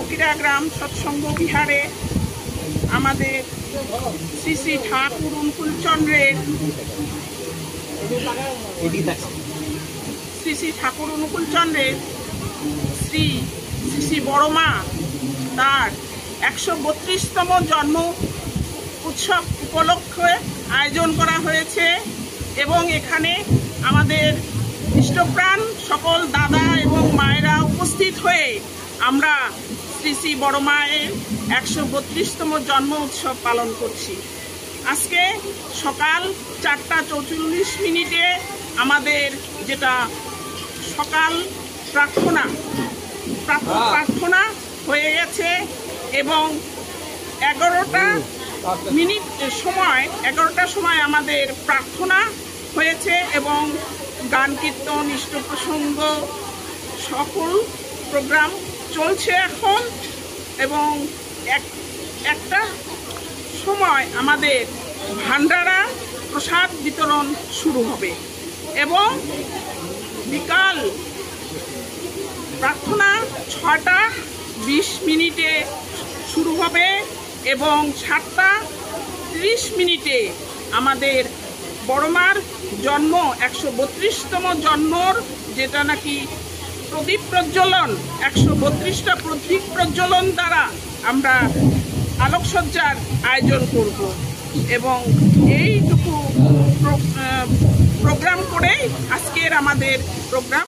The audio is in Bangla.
ফকিরা গ্রাম সৎসঙ্গ বিহারে আমাদের শ্রী শ্রী ঠাকুর অনুকূলচন্দ্রের শ্রী শ্রী বড়মা তার 132তম জন্ম উৎসব উপলক্ষে আয়োজন করা হয়েছে এবং এখানে আমাদের ইষ্টপ্রাণ সকল দাদা এবং মায়েরা উপস্থিত হয়ে আমরা শ্রী শ্রী বড়মায়ের 132তম জন্ম উৎসব পালন করছি। আজকে সকাল 4:44 আমাদের যেটা সকাল প্রার্থনা হয়ে গেছে এবং 11টার সময় আমাদের প্রার্থনা হয়েছে এবং গান কীর্তন ইষ্ট প্রসঙ্গ সকল প্রোগ্রাম চলছে এখন এবং একটা সময় আমাদের ভান্ডারা প্রসাদ বিতরণ শুরু হবে এবং বিকাল প্রার্থনা 6:20 শুরু হবে এবং 7:30 আমাদের বড়মার জন্ম 132তম জন্মর যেটা নাকি প্রদীপ প্রজ্বলন 132টা প্রদীপ প্রজ্বলন দ্বারা আমরা আলোকসজ্জার আয়োজন করব এবং এইটুকু প্রোগ্রাম করেই আজকের আমাদের প্রোগ্রাম